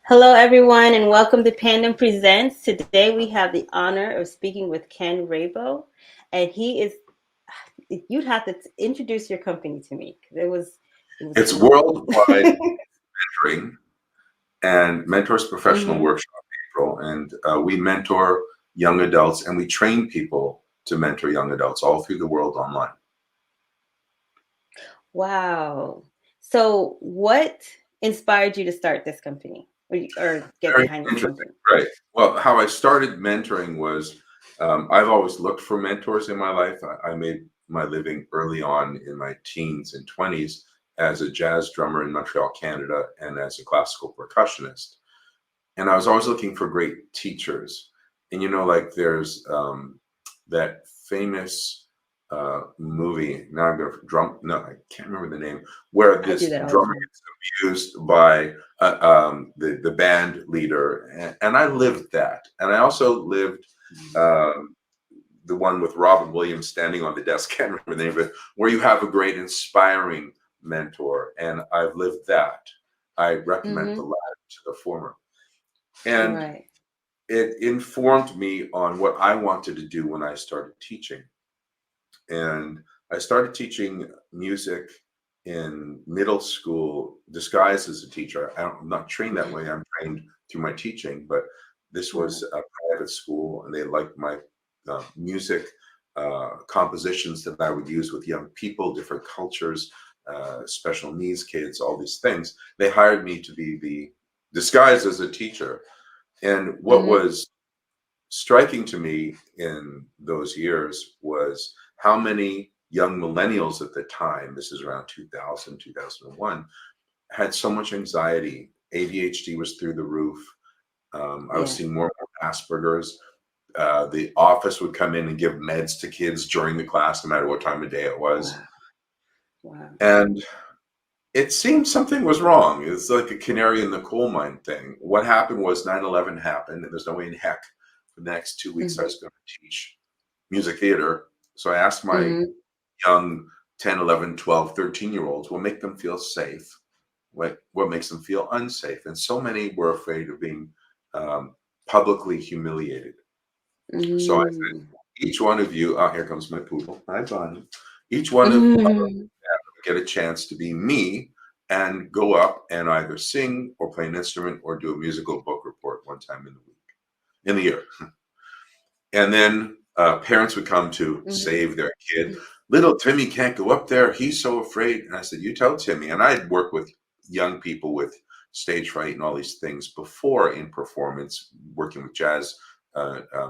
Hello, everyone, and welcome to Pandem Presents. Today, we have the honor of speaking with Ken Rabow, and he is. You'd have to introduce your company to me because it was It's cool. worldwide mentoring and Mentors Professional hmm Workshop April. And we mentor young adults and we train people to mentor young adults all through the world online. Wow. So, what inspired you to start this company or get Very behind this interesting. company? Right. Well, how I started mentoring was I've always looked for mentors in my life. I made my living early on in my teens and 20s as a jazz drummer in Montreal, Canada, and as a classical percussionist. And I was always looking for great teachers. And like there's that famous movie. Now I'm going to drum. No, I can't remember the name. Where I do this that all the drummer time. gets abused by the band leader, and I lived that. And I also lived um, the one with Robin Williams standing on the desk. Can't remember the name of it. Where you have a great, inspiring mentor, and I've lived that. I recommend the Mm-hmm. latter to the former. And Right. it informed me on what I wanted to do when I started teaching. And I started teaching music in middle school, disguised as a teacher. I'm not trained that way. I'm trained through my teaching, but this Right. was a private school, and they liked my music compositions that I would use with young people, different cultures, special needs kids, all these things. They hired me to be the disguised as a teacher. And what Mm-hmm. was striking to me in those years was how many young millennials at the time, this is around 2000, 2001, had so much anxiety. ADHD was through the roof. I was Yeah. seeing more and more Asperger's. The office would come in and give meds to kids during the class, no matter what time of day it was. Wow. Wow. And it seemed something was wrong. It's like a canary in the coal mine thing. What happened was 9/11 happened, and there's no way in heck for the next 2 weeks I Mm-hmm. was going to teach music theater. So I asked my Mm-hmm. young 10, 11, 12, 13-year olds what make them feel safe, what makes them feel unsafe. And so many were afraid of being um, publicly humiliated. So I Mm-hmm. said, each one of you, oh, here comes my poodle. Hi, Bonnie. Each one of Mm-hmm. get a chance to be me and go up and either sing or play an instrument or do a musical book report one time in the week, in the year. And then parents would come to save their kid. Little Timmy can't go up there. He's so afraid. And I said, you tell Timmy. And I'd worked with young people with stage fright and all these things before in performance, working with jazz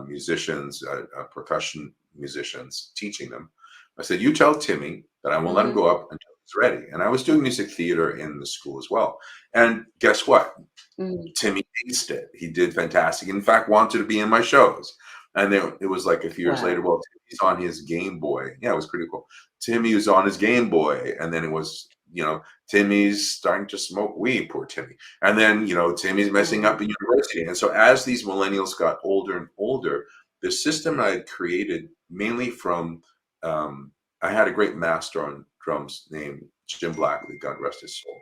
musicians, percussion musicians, teaching them. I said, you tell Timmy that I won't let him Mm-hmm. go up until he's ready. And I was doing music theater in the school as well. And guess what? Mm. Timmy aced it. He did fantastic. In fact, wanted to be in my shows. And then it was like a few years later, Wow. well, Timmy's on his Game Boy. Yeah, it was pretty cool. Timmy was on his Game Boy. And then it was, Timmy's starting to smoke weed, poor Timmy. And then, Timmy's messing up Oh. in university. And so as these millennials got older and older, the system I had created mainly from, I had a great master on drums named Jim Blackley, God rest his soul.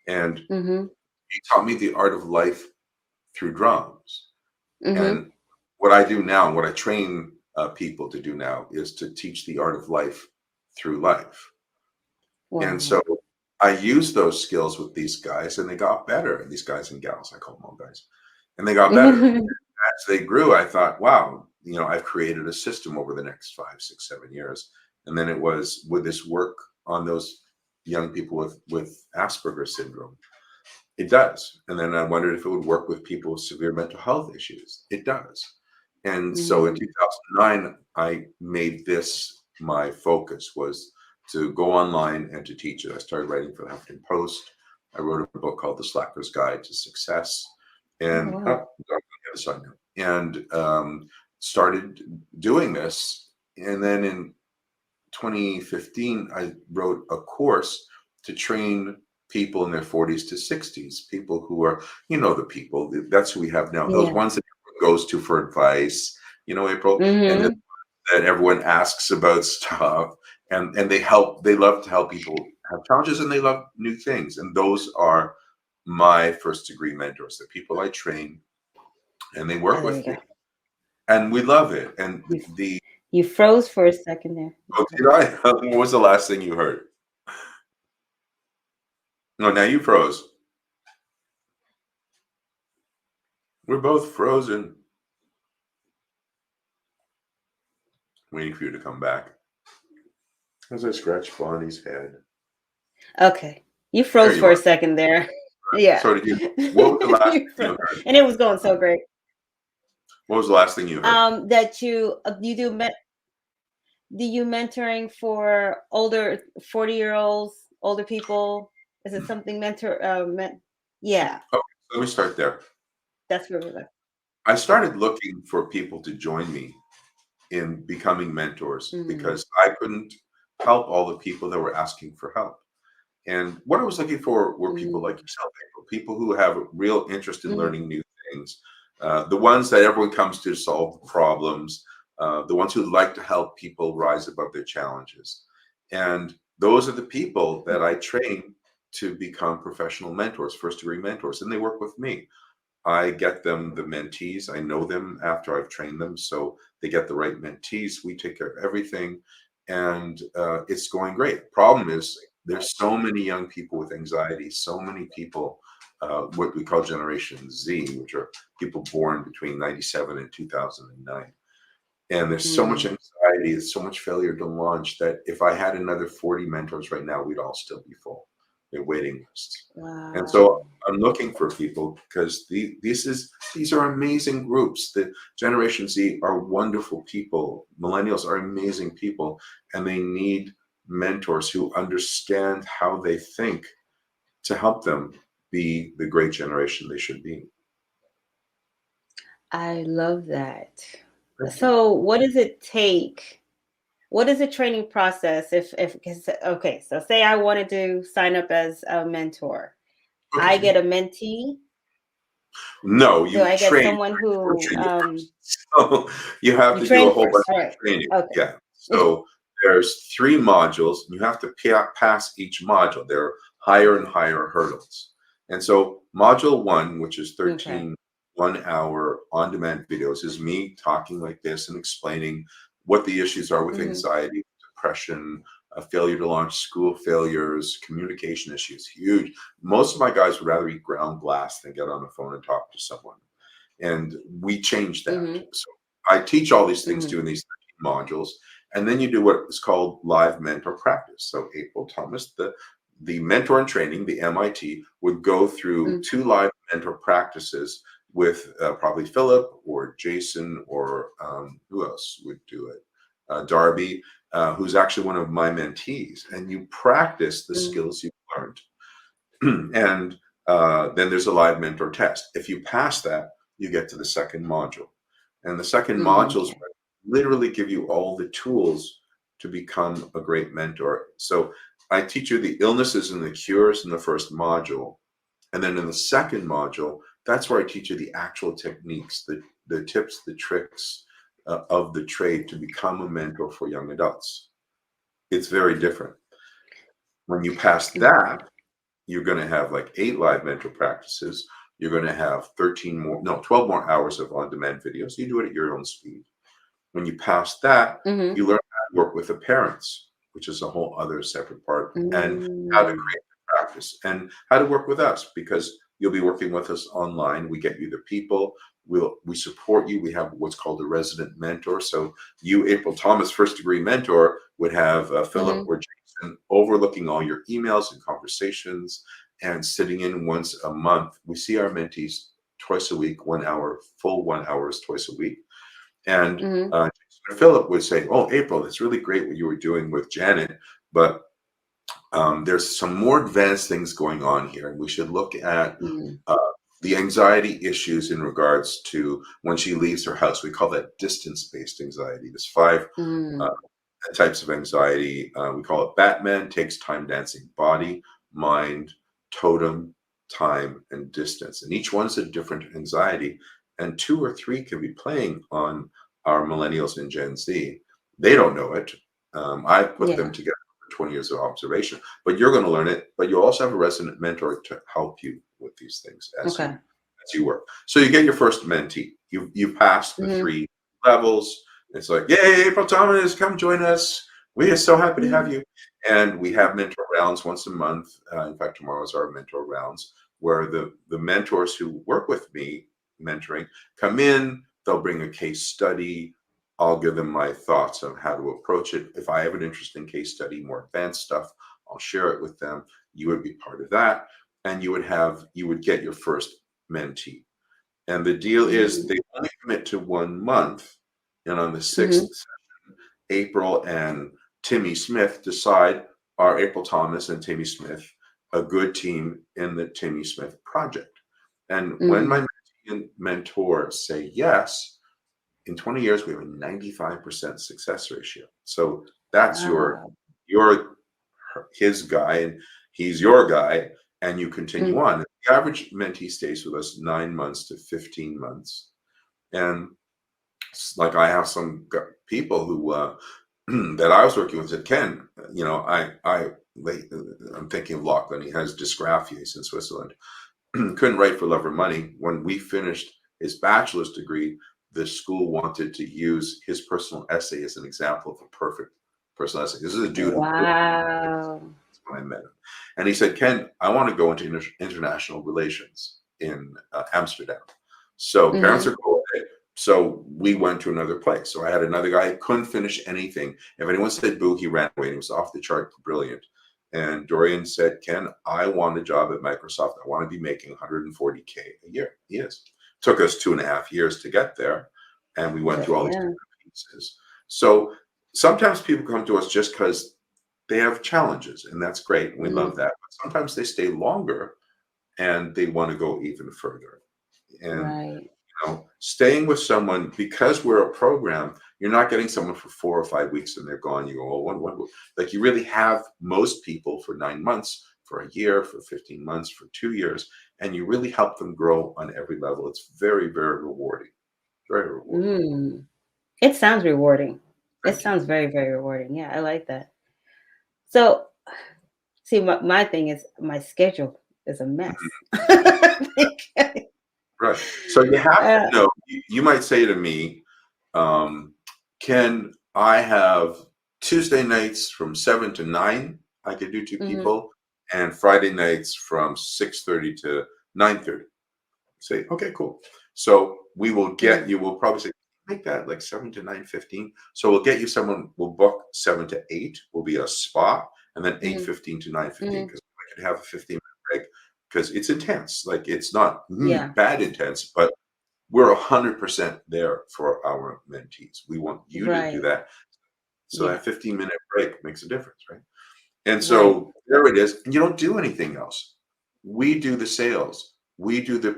And Mhm. he taught me the art of life through drums. Mhm. And what I do now, and what I train people to do now, is to teach the art of life through life. And Wow. so I use those skills with these guys, and they got better. These guys and gals, I call them all guys, and they got better. As they grew, I thought, wow, I've created a system over the next 5, 6, 7 years. And then it was with this work on those young people with Asperger's syndrome. It does. And then I wondered if it would work with people with severe mental health issues. It does. And so in Mm. 2009, I made this my focus was to go online and to teach it. I started writing for the Huffington Post. I wrote a book called The Slacker's Guide to Success. Oh And wow. on the other side now. And started doing this. And then in 2015, I wrote a course to train people in their 40s to 60s, people who are, the people, that's who we have now, those Yeah. ones that everyone goes to for advice, April, and Mhm. that everyone asks about stuff. And they love to help people have challenges and they love new things. And those are my first degree mentors, the people I train, and they Oh, work there you with me, go. and we love it. And You the you froze for a second there. oh, did I? What was the last thing you heard? No, now you froze. We're both frozen. Waiting for you to come back. As I scratch Bonnie's head. Okay. You There froze you for a are. second there. Yeah. So did you. What was the last You thing you froze. heard? And it was going so great. What was the last thing you heard? That you do you mentoring for older 40-year-olds, older people? Is it something yeah, Okay, let me start there. that's where we're like. I Okay. started looking for people to join me in becoming mentors Mm, because I couldn't help all the people that were asking for help. And what I was looking for were people like mm, yourself, April, people who have a real interest in mm, learning new things, the ones that everyone comes to solve problems, the ones who like to help people rise above their challenges. And those are the people that I mm, train to become professional mentors, first degree mentors, and they work with me. I get them the mentees. I know them after I've trained them, so they get the right mentees. We take care of everything, and it's going great. Problem is, there's so many young people with anxiety, so many people, what we call Generation Z, which are people born between 97 and 2009. And there's so much mm. anxiety, there's so much failure to launch that if I had another 40 mentors right now, we'd all still be full. They're waiting lists. And so Wow. I'm looking for people because these are amazing groups. The Generation Z are wonderful people. Millennials are amazing people, and they need mentors who understand how they think to help them be the great generation they should be. I love that. Thank you. So what does it take? What is the training process if 'cause okay, so say I wanted to sign up as a mentor. I Okay. get a mentee. No, Do you I get train. someone I who train you first. So you have you to do a train whole bunch first? All of right. training. Okay. Yeah. So there's 3 modules. You have to pass each module. There are higher and higher hurdles. And so module 1, which is Okay. 13 one-hour on-demand videos, is me talking like this and explaining what the issues are with Mhm. anxiety, depression, failure to launch, school failures, communication issues, huge. Most of my guys would rather eat ground glass than get on the phone and talk to someone. And we changed that. Mhm. So I teach all these things Mhm. to in these 13 modules. And then you do what is called live mentor practice. So April Thomas, the mentor in training, the MIT, would go through Mm. 2 live mentor practices with probably Philip or Jason or who else would do it? Darby, who's actually one of my mentees. And you practice the Mm. skills you've learned. And then there's a live mentor test. If you pass that, you get to the second module. And the second Mhm. modules Okay. literally give you all the tools to become a great mentor. So I teach you the illnesses and the cures in the first module. And then in the second module, that's where I teach you the actual techniques, the tips, the tricks of the trade to become a mentor for young adults. It's very different. When you pass Mm. that, you're going to have like 8 live mentor practices. You're going to have 13 more, no, 12 more hours of on demand videos. You do it at your own speed. When you pass that, Mhm. you learn how to work with the parents, which is a whole other separate part, and how to Mm. create the practice and how to work with us because you'll be working with us online. We get you the people. We support you. We have what's called a resident mentor. So you, April Thomas, first degree mentor, would have Philip Mhm. or Jason overlooking all your emails and conversations and sitting in once a month. We see our mentees twice a week, 1 hour, full 1 hours twice a week. And Mhm. Philip would say, "Oh, April, it's really great what you were doing with Janet, but there's some more advanced things going on here, and we should look at Mm. uh, the anxiety issues in regards to when she leaves her house. We call that distance-based anxiety. There's 5 uh, Mm. types of anxiety. We call it Batman, takes time dancing, body, mind, totem, time, and distance. And each one's a different anxiety. And 2 or 3 can be playing on our millennials and Gen Z. They don't know it. I put them Yeah. together 20 years of observation, but you're going to learn it. But you also have a resident mentor to help you with these things Okay. as you work. So you get your first mentee. You passed the Mhm. 3 levels. It's like, yay, April Thomas, come join us. We are so happy to have Mhm. you. And we have mentor rounds once a month. In fact, tomorrow is our mentor rounds, where the mentors who work with me mentoring come in. They'll bring a case study. I'll give them my thoughts on how to approach it. If I have an interesting case study, more advanced stuff, I'll share it with them. You would be part of that, and you would get your first mentee. And the deal is Mhm. they only commit to 1 month, and on the sixth Mhm. session, April and Timmy Smith decide, are April Thomas and Timmy Smith a good team in the Timmy Smith project? And when my Mm. mentee and mentor say yes, in 20 years, we have a 95% success ratio. So that's Wow. your his guy, and he's your guy, and you continue Mm. on. The average mentee stays with us 9 months to 15 months. And like I have some people who that I was working with said, Ken, I'm thinking of Lachlan. He has dysgraphia. He's in Switzerland. Couldn't write for love or money. When we finished his bachelor's degree, the school wanted to use his personal essay as an example of a perfect personal essay. This is a dude who grew up Wow. when I met him. And he said, Ken, I want to go into international relations in Amsterdam. So parents Mhm. are cool with it. So we went to another place. So I had another guy who couldn't finish anything. If anyone said boo, he ran away. He was off the chart brilliant. And Dorian said, Ken, I want a job at Microsoft. I want to be making 140K a year. He is. Took us 2.5 years to get there. And we went But through all these yeah. different pieces. So sometimes people come to us just because they have challenges, and that's great. And we love Mhm. that. But sometimes they stay longer and they want to go even further. And Right. staying with someone because we're a program, you're not getting someone for 4 or 5 weeks and they're gone. You go, oh, like you really have most people for 9 months, for a year, for 15 months, for 2 years, and you really help them grow on every level. It's very, very rewarding. Very rewarding. Mm. It sounds rewarding. It Thank you. sounds very, very rewarding. Yeah, I like that. So, see, my thing is my schedule is a mess. Right. So you have to uh, know, you might say to me, um, Ken, I have Tuesday nights from 7 to 9. I could do two mhm. people, and Friday nights from 6:30 to 9:30. Say, okay, cool. So Mm. we'll probably say, make that like 7 to 9:15. So we'll get you someone, we'll book 7 to 8, will be a spot, and then eight Mhm. fifteen to 9:15, Mhm. because I could have a 15-minute break because it's intense. Like it's not Yeah. bad intense, but we're 100% there for our mentees. We want you to do Right. that. So Yeah. that 15-minute break makes a difference, right? And Right. so there it is. And you don't do anything else. We do the sales. We do the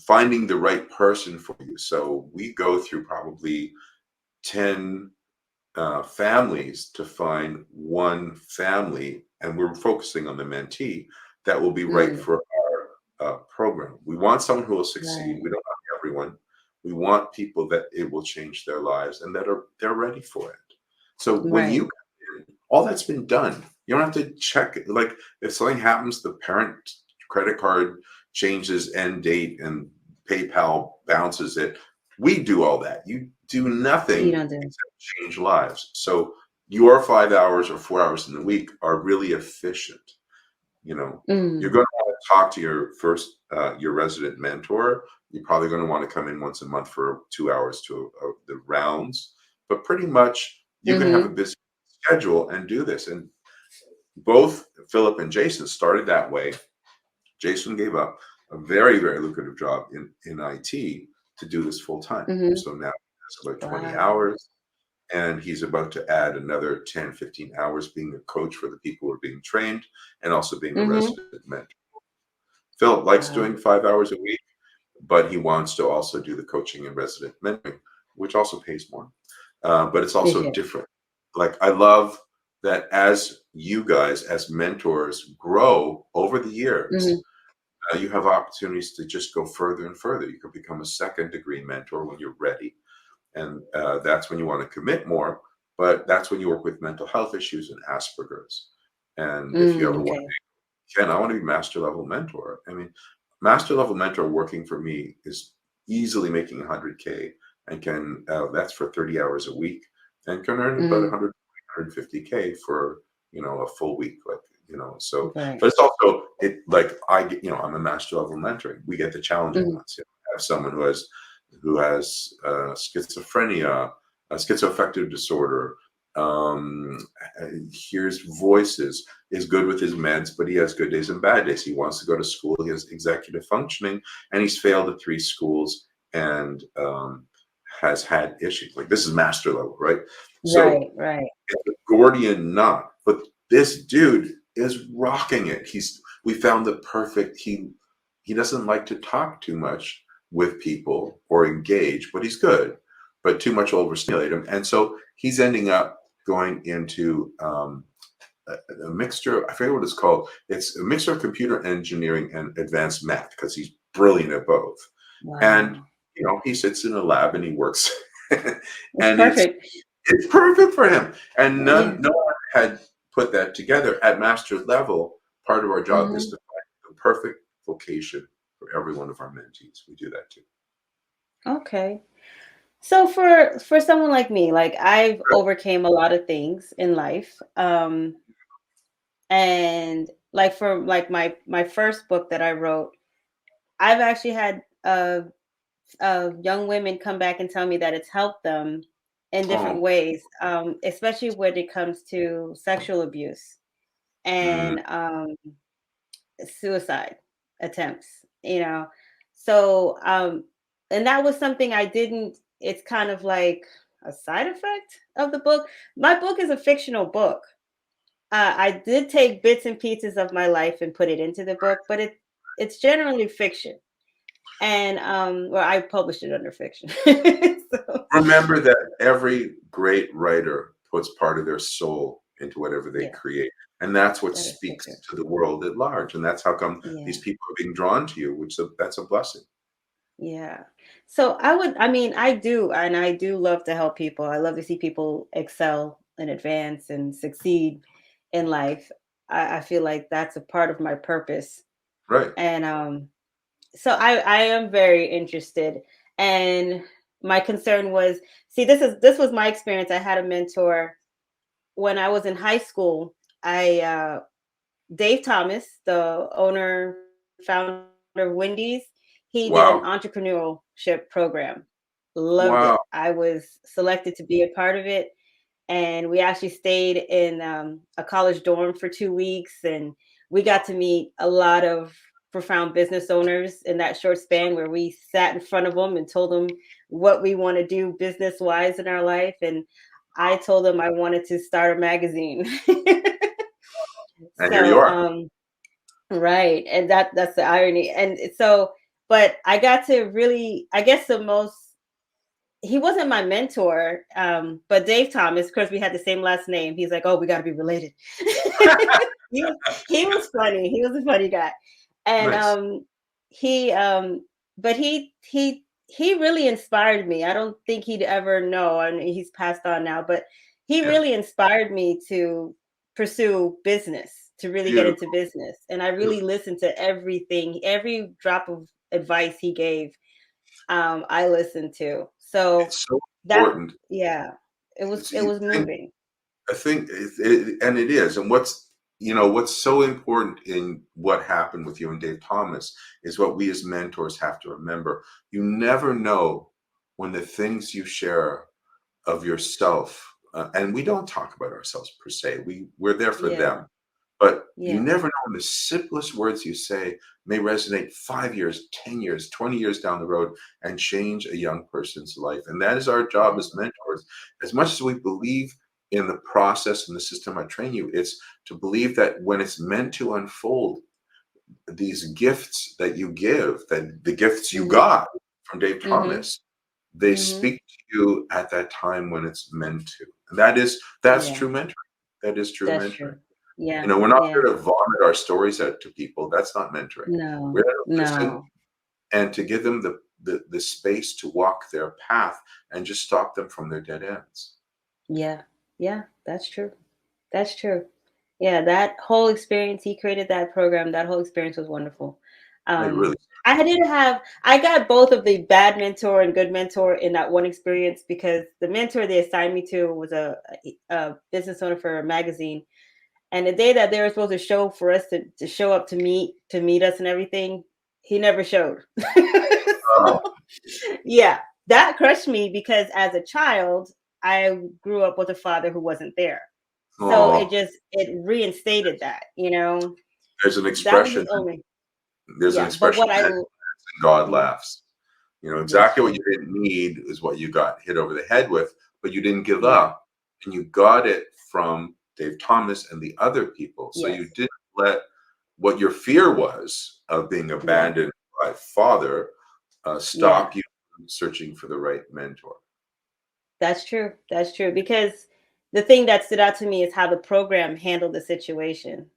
finding the right person for you. So we go through probably 10 families to find one family, and we're focusing on the mentee that will be right Mm. for our program. We want someone who will succeed. Right. We don't want everyone. We want people that it will change their lives and that they're ready for it. So when you Right. come in, all that's been done. You don't have to check it. Like if something happens, the parent credit card changes end date and PayPal bounces it. We do all that. You do You nothing don't do. except change lives. So your 5 hours or 4 hours in the week are really efficient. You're Mm. going to want to talk to your resident mentor. You're probably going to want to come in once a month for 2 hours to the rounds, but pretty much you can have a Mhm. busy schedule and do this. And both Philip and Jason started that way. Jason gave up a very, very lucrative job in IT to do this full time. Mhm. So now he has about 20 Wow. hours, and he's about to add another 10, 15 hours being a coach for the people who are being trained and also being a Mhm. resident mentor. Philip likes Wow. doing 5 hours a week, but he wants to also do the coaching and resident mentoring, which also pays more. But it's also Yeah. different. Like I love that as you guys, as mentors, grow over the years, Mhm. you have opportunities to just go further and further. You can become a second degree mentor when you're ready. And that's when you want to commit more. but that's when you work with mental health issues and Asperger's. And if you ever want, Okay. Ken, I want to be master level mentor. I mean, master level mentor working for me is easily making 100K and can, that's for 30 hours a week and can earn about Mm, 100, 150K for, a full week. Like, so, right. but it's also, like I get, I'm a master level mentoring. We get the challenging Mm, ones. I have someone who has schizophrenia, a schizoaffective disorder, um, hears voices, is good with his meds, but he has good days and bad days. He wants to go to school. He has executive functioning, and he's failed at 3 schools and has had issues. Like this is master level, right? So right. Right. it's a Gordian knot, but this dude is rocking it. We found the perfect. He doesn't like to talk too much with people or engage, but he's good. But too much will overstimulate him, and so he's ending up going into a mixture. I forget what it's called. It's a mixture of computer engineering and advanced math because he's brilliant at both. And Wow. he sits in a lab and he works, It's and perfect. it's perfect for him. And Yeah. no one had put that together at master level. Part of our job is Hmm. to find the perfect vocation for every one of our mentees. We do that too. Okay. So for someone like me, like I've overcame a lot of things in life. And like for like my first book that I wrote, I've actually had young women come back and tell me that it's helped them in different Oh, ways, especially when it comes to sexual abuse mm, and suicide attempts, So, and that was something I didn't, it's kind of like a side effect of the book. My book is a fictional book. I did take bits and pieces of my life and put it into the book, but it's generally fiction. And well, I published it under fiction. So, remember that every great writer puts part of their soul into whatever they yeah, create. And that's what that is so speaks true. to the world at large. And that's how come Yeah. these people are being drawn to you, that's a blessing. Yeah. So I mean, I do, and I do love to help people. I love to see people excel and advance and succeed in life. I feel like that's a part of my purpose. Right. And so I am very interested. And my concern was, see, this was my experience. I had a mentor when I was in high school. I Dave Thomas, the owner, founder of Wendy's, he did an Wow. entrepreneurship program. Loved Wow. it. I was selected to be a part of it. And we actually stayed in a college dorm for 2 weeks. And we got to meet a lot of profound business owners in that short span where we sat in front of them and told them what we want to do business wise in our life. And I told them I wanted to start a magazine. And here you So, are. right, and that's the irony. And so, but I got to really, I guess the most, he wasn't my mentor, but Dave Thomas, of course, we had the same last name. He's like, oh, we got to be related. he was he was funny. He was a funny guy, and Nice. he but he really inspired me. I don't think he'd ever know, and he's passed on now, but he Yeah. really inspired me to pursue business, to really get into Beautiful. business. And I really Beautiful. listened to everything, every drop of advice he gave, I listened to. So It's so that, important. yeah, it was It's, it you was think, moving. I think, and it is. And what's so important in what happened with you and Dave Thomas is what we as mentors have to remember. You never know when the things you share of yourself, and we don't talk about ourselves per se. We're there for Yeah, them, but you yeah, never know when the simplest words you say may resonate 5 years, 10 years, 20 years down the road and change a young person's life. And that is our job yeah, as mentors. As much as we believe in the process and the system I train you, it's to believe that when it's meant to unfold, these gifts that you give, that the gifts you mhm, got from Dave mhm, Thomas, they mhm, speak to you at that time when it's meant to. And that's yeah, true mentoring. That is true that's mentoring. true. Yeah, We're not yeah, there to vomit our stories out to people. That's not mentoring. We're no, there to listen no, and to give them the space to walk their path and just stop them from their dead ends. yeah, Yeah, that's true. That's true. Yeah, that whole experience, he created that program. That whole experience was wonderful. I really, I did have, I got both of the bad mentor and good mentor in that one experience because the mentor they assigned me to was a business owner for a magazine. And the day that they were supposed to show for us to show up to meet us and everything, he never showed. oh, So, yeah, that crushed me because as a child, I grew up with a father who wasn't there. So oh, it reinstated that, you know. there's an That was the expression. only, There's an yeah. But expression. what I Man, will, God mhm, laughs. You know that's exactly what true. you didn't need is what you got hit over the head with, but you didn't give Yeah. up, and you got it from Dave Thomas and the other people. So you Yes. didn't let what your fear was of being Yeah. abandoned by father Yeah. stop you from searching for the right mentor. That's true. That's true. Because the thing that stood out to me is how the program handled the situation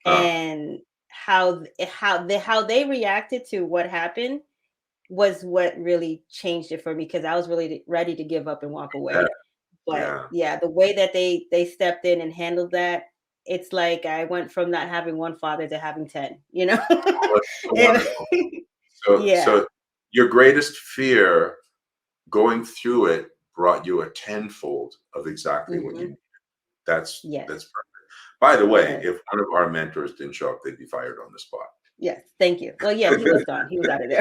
Uh, and how they reacted to what happened was what really changed it for me because I was really ready to give up and walk yeah, away. But yeah. yeah, the way that they stepped in and handled that, it's like I went from not having one father to having 10, you know? Oh, that's so And wonderful. So, yeah. so your greatest fear going through it brought you a tenfold of exactly what you Mhm. need. That's Yes. perfect. By the way, Yes. if one of our mentors didn't show up, they'd be fired on the spot. Yes. Thank you. Well, yeah, he was gone. He was out of there.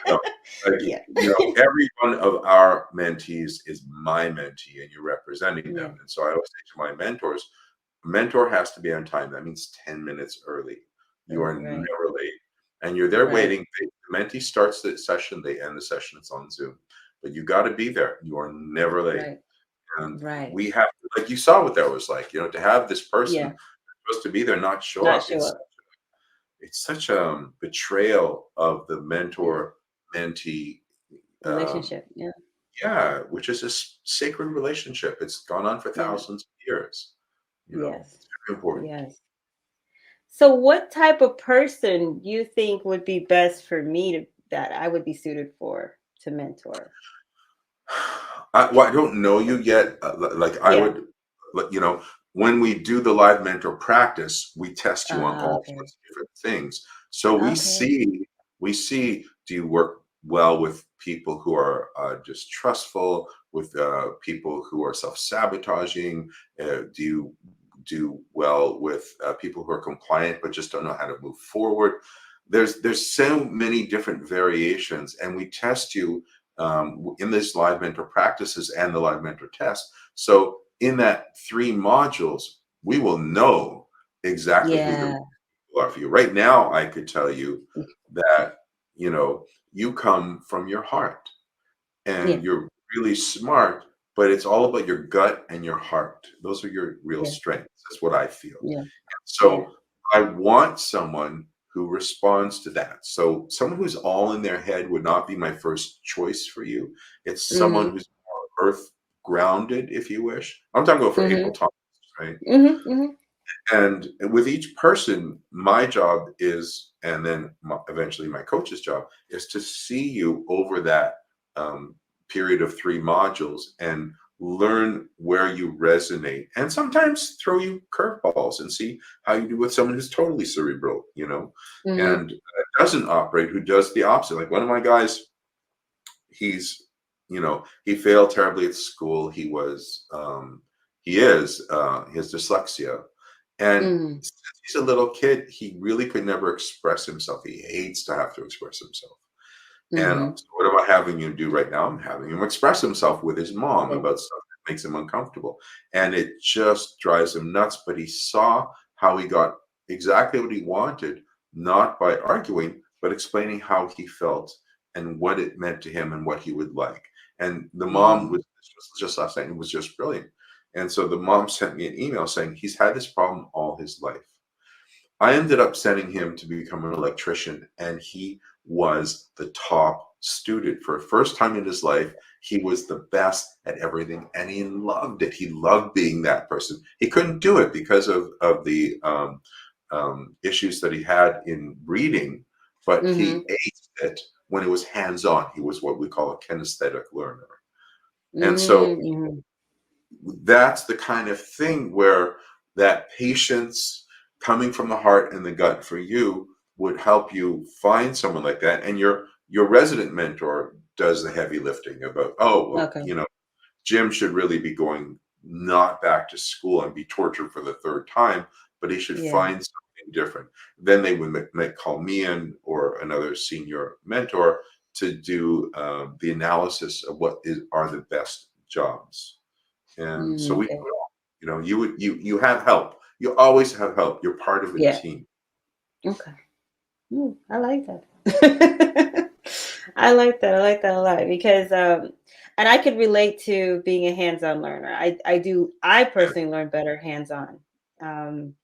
No, like, Yeah. every one of our mentees is my mentee, and you're representing them. Yeah. And so I always say to my mentors, a mentor has to be on time. That means 10 minutes early. You are Right. never late. And you're there Right. waiting. The mentee starts the session, they end the session, it's on Zoom. But you got to be there. You are never late. Right. And Right. we have, like you saw what that was like, to have this person Yeah. supposed to be there not show Not up. show up. It's such a betrayal of the Yeah. mentor mentee, um, Relationship. Yeah. yeah, which is a sacred relationship. It's gone on for Yeah. thousands of years. Yes. It's very important. Yes. So what type of person you think would be best for me to that I would be suited for to mentor? Well, I don't know you yet. Like I Yeah. would, like, when we do the live mentor practice, we test you on all Okay. sorts of different things. So Okay. we see, do you work well with people who are distrustful, with people who are self-sabotaging? Do you do well with people who are compliant but just don't know how to move forward? There's so many different variations, and we test you in this live mentor practices and the live mentor test. So in that three modules, we will know exactly who the Yeah. people are for you. Right now, I could tell you that you know you come from your heart Yeah. and you're really smart, but it's all about your gut and your heart. Those are your real Yeah. strengths. That's what I feel. Yeah. Yeah. So I want someone who responds to that. So someone who's all in their head would not be my first choice for you. It's someone Mhm. who's more earth grounded, if you wish. I'm talking about for April Mhm. Thomas, right? Mhm. Mhm. And with each person, my job is, and then eventually my coach's job is to see you over that um, period of three modules and learn where you resonate, and sometimes throw you curveballs and see how you do with someone who's totally cerebral, Mhm. and doesn't operate, who does the opposite. Like one of my guys, he's he failed terribly at school. He has dyslexia, and Mhm. since he's a little kid, he really could never express himself. He hates to have to express himself. And Mhm. so what am I having him do right now? I'm having him express himself with his mom Yeah. about stuff that makes him uncomfortable. And it just drives him nuts. But he saw how he got exactly what he wanted, not by arguing, but explaining how he felt and what it meant to him and what he would like. And the mom Mhm. was just last night, it was just brilliant. And so the mom sent me an email saying he's had this problem all his life. I ended up sending him to become an electrician, and he was the top student. For the first time in his life, he was the best at everything, and he loved it. He loved being that person. He couldn't do it because of the issues that he had in reading, but he Mhm. aced it when it was hands on. He was what we call a kinesthetic learner. And so Mhm. that's the kind of thing where that patience coming from the heart and the gut for you would help you find someone like that. And your resident mentor does the heavy lifting about, oh, well, Okay. Jim should really be going not back to school and be tortured for the third time, but he should Yeah. find something different. Then they would call me in or another senior mentor to do the analysis of are the best jobs. And so we do Okay. it all. You have help. You always have help. You're part of a Yeah. team. Okay. I like that. I like that. I like that a lot because and I could relate to being a hands-on learner. I Yeah. personally learn better hands-on. Um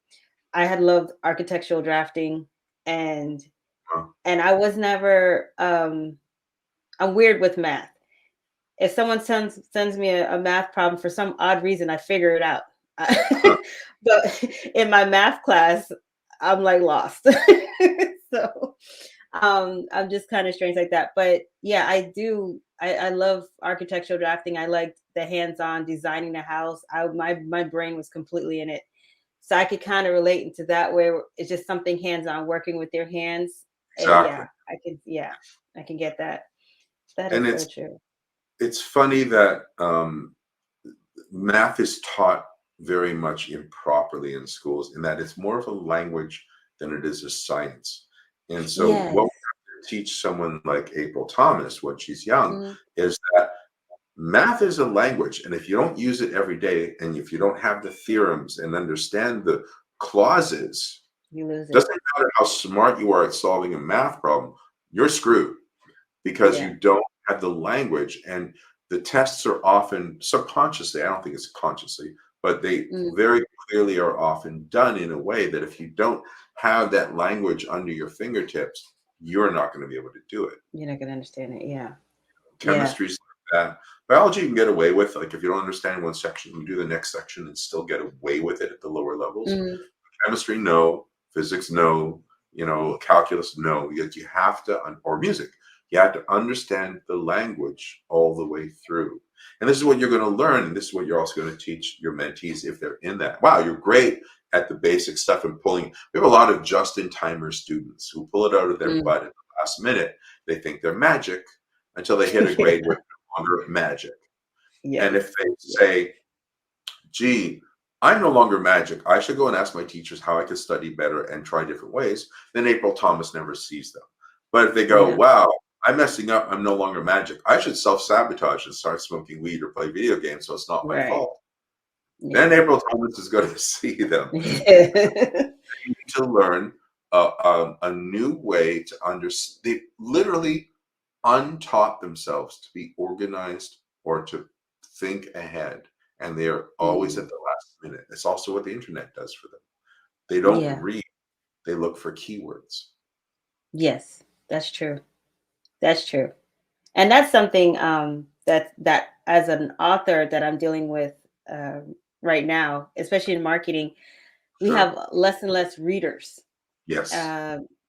I had loved architectural drafting and Well, I was never I'm weird with math. If someone sends me a math problem for some odd reason, I figure it out. But in my math class, I'm like lost. So I'm just kind of strange like that. But yeah, I love architectural drafting. I liked the hands-on designing the house. My brain was completely in it. So I could kind of relate into that where it's just something hands-on working with your hands. exactly. Yeah, I can get that. That And is so true. it's funny that math is taught very much improperly in schools, in that it's more of a language than it is a science. And so, what Yes. we have to teach someone like April Thomas when she's young Mhm. is that math is a language. And if you don't use it every day, and if you don't have the theorems and understand the clauses, You lose it. doesn't matter how smart you are at solving a math problem, you're screwed because Yeah. you don't have the language. And the tests are often subconsciously, I don't think it's consciously, but they Mm, very clearly are often done in a way that if you don't have that language under your fingertips, you're not going to be able to do it. you're not gonna understand it. Yeah. Yeah. Chemistry's like that. Biology you can get away with. Like if you don't understand one section, you do the next section and still get away with it at the lower levels. Mhm. Chemistry, no. Physics, no. Calculus, no. Yet you have to, or music, you have to understand the language all the way through. And this is what you're going to learn. And this is what you're also going to teach your mentees if they're in that. Wow, you're great at the basic stuff and pulling. We have a lot of just-in-timer students who pull it out of their Mm. butt at the last minute. They think they're magic until they hit a grade where it's no longer magic. And Yes. if they Yeah. say, gee, I'm no longer magic. I should go and ask my teachers how I could study better and try different ways. Then April Thomas never sees them. But if they go, Yeah. wow, I'm messing up. I'm no longer magic. I should self sabotage and start smoking weed or play video games so it's not my Right. fault. Then Yeah. April Thomas is going to see them. Yeah. They need to learn a new way to understand. They literally untaught themselves to be organized or to think ahead. And they are always at Mm. the last minute. It's also what the internet does for them. They don't Yeah. read, they look for keywords. Yes. That's true. That's true. And that's something that as an author that I'm dealing with right now, especially in marketing, we Sure. have less and less readers. Yes.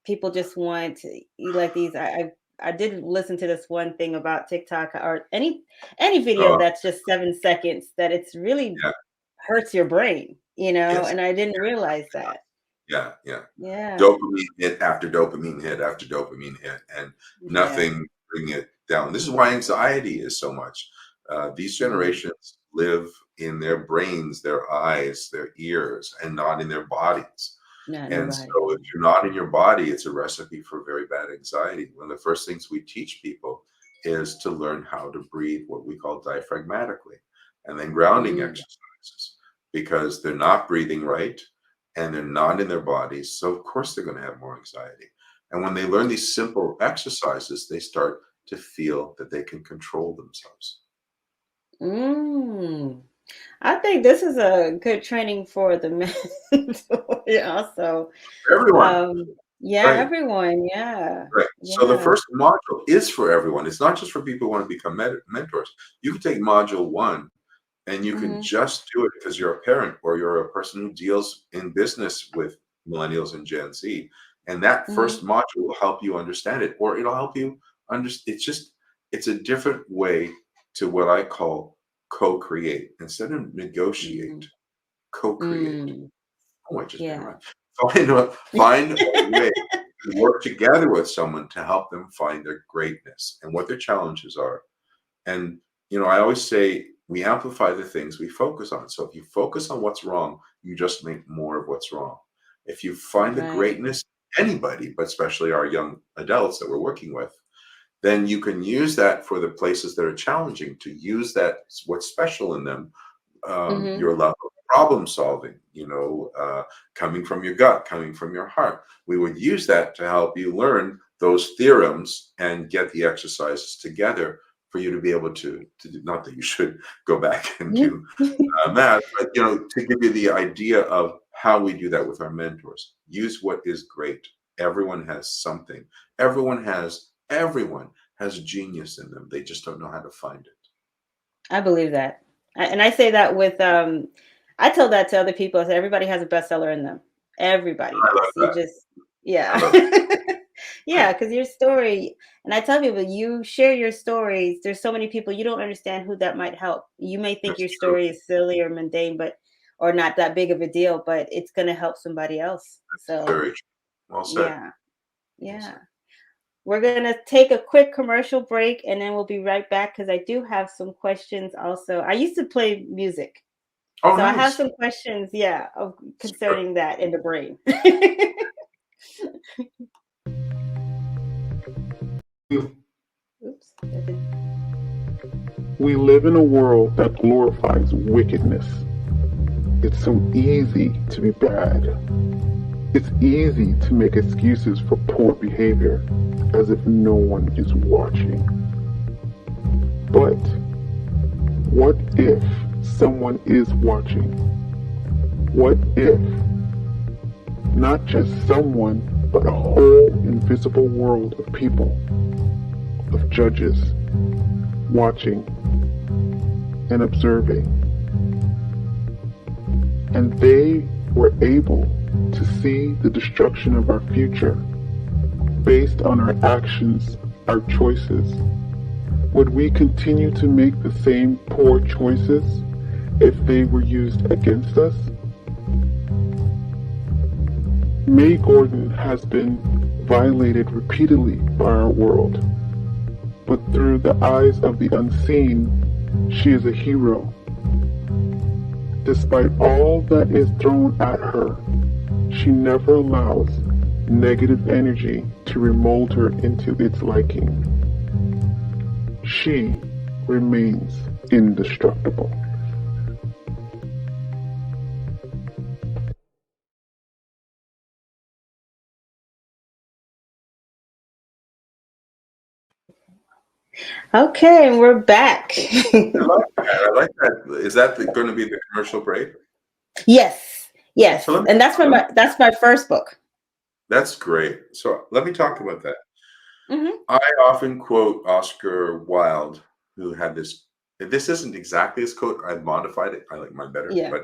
People just want like these. I did listen to this one thing about TikTok or any video Uh, that's just 7 seconds that it's really yeah. hurts your brain, Yes. and I didn't realize that. Yeah. Yeah. Yeah, Dopamine hit after dopamine hit after dopamine hit, and yeah, nothing bring it down. This is why anxiety is so much. These mm, generations live in their brains, their eyes, their ears, and not in their bodies. not And nobody. so, if you're not in your body, it's a recipe for very bad anxiety. One of the first things we teach people is to learn how to breathe, what we call diaphragmatically, and then grounding Mm, exercises, because they're not breathing right and they're not in their bodies. So, of course, they're going to have more anxiety. And when they learn these simple exercises, they start to feel that they can control themselves. mm. I think this is a good training for the men. Yeah, also, Everyone, yeah, right? everyone. Yeah, Right. So the yeah. first module is for everyone. It's not just for people who want to become mentors. You can take module one and you can Hmm. just do it because you're a parent or you're a person who deals in business with millennials and Gen Z. And that Hmm. first module will help you understand it, or it'll help you understand. It's a different way to what I call co-create instead of negotiate. Mhm. Co-create. Mm. Oh, I just made a Yeah. rhyme. Find a way to work together with someone to help them find their greatness and what their challenges are. And, I always say we amplify the things we focus on. So if you focus on what's wrong, you just make more of what's wrong. If you find the Right. greatness in anybody, but especially our young adults that we're working with, then you can use that for the places that are challenging, to use that, what's special in them, Mhm. your love of problem solving, coming from your gut, coming from your heart. We would use that to help you learn those theorems and get the exercises together for you to be able to do, not that you should go back and Mhm. do math, but to give you the idea of how we do that with our mentors. Use what is great. Everyone has something. Everyone has genius in them. They just don't know how to find it. I believe that. And I say that with I tell that to other people. I say everybody has a bestseller in them. Everybody I does. love You that. just I yeah. love Yeah, because your story, and I tell people, you share your stories. There's so many people you don't understand who that might help. You may think That's your true. story is silly or mundane, or not that big of a deal, but it's going to help somebody else. So, Very true. Well said. yeah. Well Yeah. said. We're going to take a quick commercial break and then we'll be right back because I do have some questions also. I used to play music. Oh, So I have nice. some questions, yeah, Super. concerning that in the brain. Oops. We live in a world that glorifies wickedness. It's so easy to be bad. It's easy to make excuses for poor behavior as if no one is watching. But what if someone is watching? What if not just someone, but a whole invisible world of people, of judges, watching and observing? And they were able to see the destruction of our future based on our actions, our choices. Would we continue to make the same poor choices if they were used against us? May Gordon has been violated repeatedly by our world, but through the eyes of the unseen, she is a hero. Despite all that is thrown at her, she never allows negative energy to remold her into its liking. She remains indestructible. Okay, and we're back. I like that. I like that. Is that going to be the commercial break? Yes, So yes, and that's my first book. that's great. So let me talk about that. Hmm. I often quote Oscar Wilde, who had this. This isn't exactly his quote. I modified it. I like mine better. Yeah. But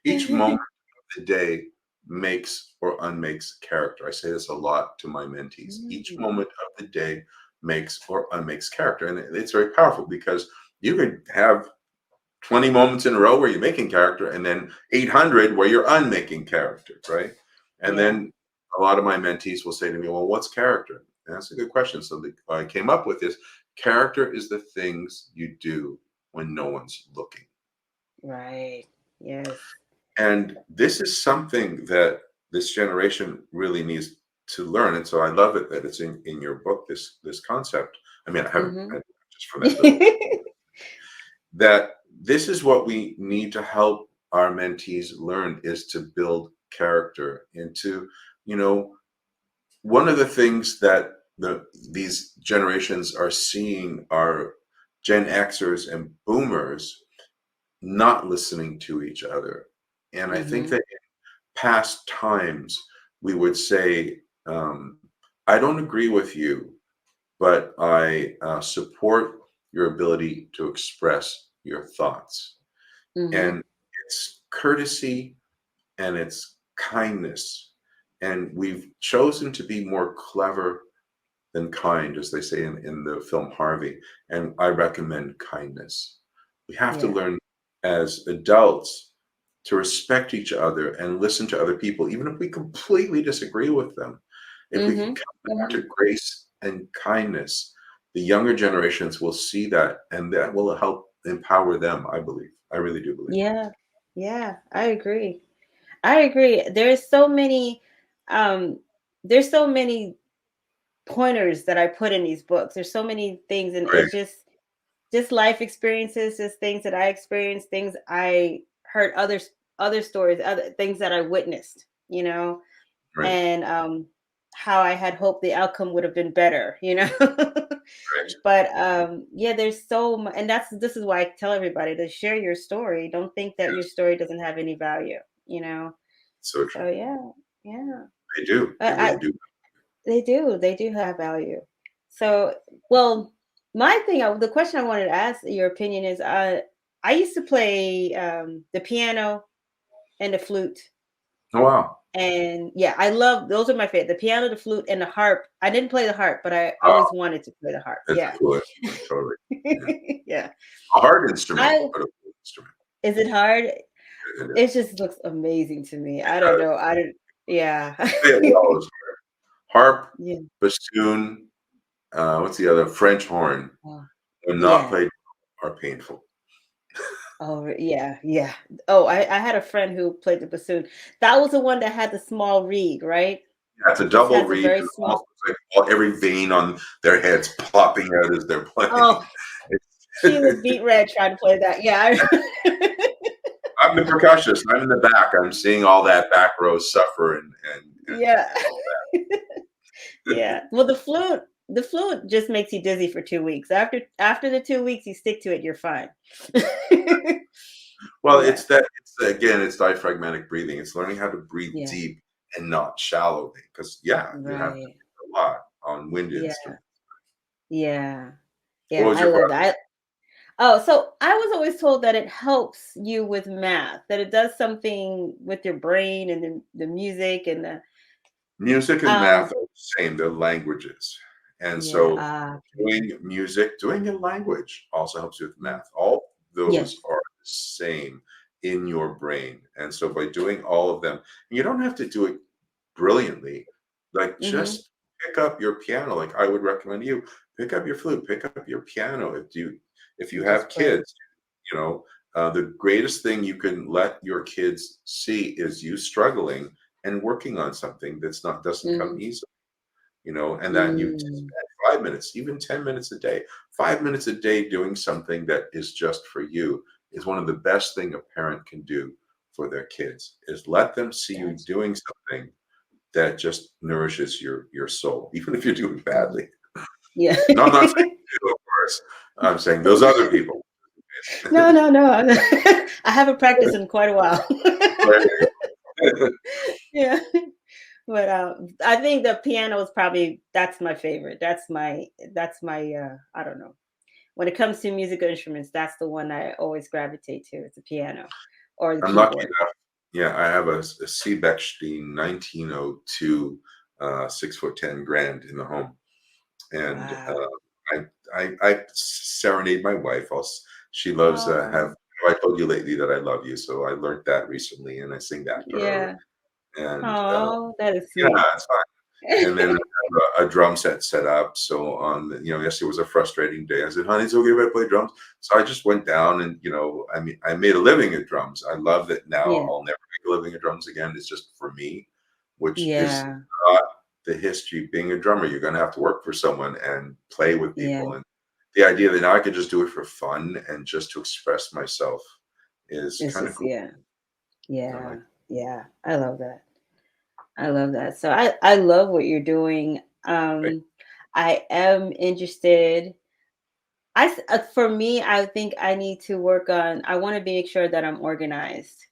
each moment of the day makes or unmakes character. I say this a lot to my mentees. Each Mm. moment of the day makes or unmakes character, and it's very powerful because you could have 20 moments in a row where you're making character and then 800 where you're unmaking character, right? And Yeah. then a lot of my mentees will say to me, well, what's character? And that's a good question. So I came up with this: character is the things you do when no one's looking. Right. Yes. And this is something that this generation really needs to learn. And so I love it that it's in your book, this concept. I mean, I haven't Hmm. read it just for that little, that this is what we need to help our mentees learn, is to build character into, you know, one of the things that these generations are seeing are Gen Xers and boomers not listening to each other. And I think Hmm. that in past times we would say, I don't agree with you, but I support your ability to express your thoughts. Hmm. And it's courtesy and it's kindness. And we've chosen to be more clever than kind, as they say in the film Harvey. And I recommend kindness. We have to Yeah. learn as adults to respect each other and listen to other people, even if we completely disagree with them. If we can Mm-hmm. come back Mm-hmm. to grace and kindness, the younger generations will see that, and that will help empower them, I believe. I really do believe. Yeah. Yeah. I agree. I agree. Um, there's so many pointers that I put in these books. There's so many things, and Great, it's just life experiences, just things that I experienced, things I heard other stories, other things that I witnessed, right, and how I had hoped the outcome would have been better, right. But yeah, there's so much, and this is why I tell everybody to share your story. Don't think that your Yes, story doesn't have any value. so So true. yeah, yeah. They do. They But really do. they do have value. So, well, the question I wanted to ask your opinion is, I used to play the piano and the flute, Oh, wow. and yeah, I love those are my favorite. The piano, the flute, and the harp. I didn't play the harp, but I always Oh, wanted to play the harp. that's Yeah, a cool instrument, totally. Yeah. yeah. A hard instrument, I but a cool instrument. Is it hard? It It is. just looks amazing to me. It I don't does. know. I don't. Yeah. Play it well is harp, Yeah. bassoon, what's the other? French horn, Oh, when not yeah. played, are painful. Oh, yeah, yeah. Oh, I had a friend who played the bassoon. That was the one that had the small reed, right? Yeah, it's a It just double has a reed, very and almost small. looks like every vein on their heads popping out as they're playing. Oh, she was beat red trying to play that. Yeah. I'm the percussionist. I'm in the back. I'm seeing all that back row suffer Yeah. and all that. Yeah. Well, the flute just makes you dizzy for 2 weeks. After the 2 weeks, you stick to it, you're fine. Well, Yeah. it's that. It's again, it's diaphragmatic breathing. It's learning how to breathe Yeah. deep and not shallowly. Because yeah, you have to Right. breathe a lot on wind Yeah. instruments. Yeah. What Yeah. was I your love question? that. Oh, so I was always told that it helps you with math, that it does something with your brain and the music and the Music and um math are the same. They're languages, and yeah, so doing music, doing a language also helps you with mhm. math. All Yes. those are the same in your brain, and so by doing all of them, you don't have to do it brilliantly. Like Hmm. just pick up your piano. Like I would recommend you pick up your flute, pick up your piano. If you And have just play. kids, you know, the greatest thing you can let your kids see is you struggling and working on something doesn't come Hmm. easily, and that you Mm. spend 5 minutes, even 10 minutes a day, 5 minutes a day doing something that is just for you is one of the best thing a parent can do for their kids is let them see you Gotcha. doing something that just nourishes your soul, even if you're doing Mhm. badly. Yeah. No, I'm not saying you, of course. I'm saying those other people. No, no, no. I haven't practiced in quite a while. Yeah. But I think the piano is probably that's my favorite. That's my I don't know. When it comes to musical instruments, that's the one I always gravitate to. It's the piano or the I'm lucky keyboard. enough. Yeah, I have a Seebechstein 1902 6'10" grand in the home, and Wow. I serenade my wife. She loves Oh, have I told you lately that I love you, so I learned that recently, and I sing that to her. yeah. And Oh, that is yeah, sweet. it's fine. And then I have a drum set up. So yesterday was a frustrating day. I said, "Honey, it's okay if I play drums." So I just went down and I mean, I made a living at drums. I love that now. Yeah. I'll never make a living at drums again. It's just for me, which is Yeah. not the history. Being a drummer, you're going to have to work for someone and play with Yeah. people. And the idea that now I could just do it for fun and just to express myself is It's kind of just cool. yeah. I like. Yeah. Yeah. I love that. I love that. So I love what you're doing. Right. I am interested. For me, I think I need to work on. I want to make sure that I'm organized.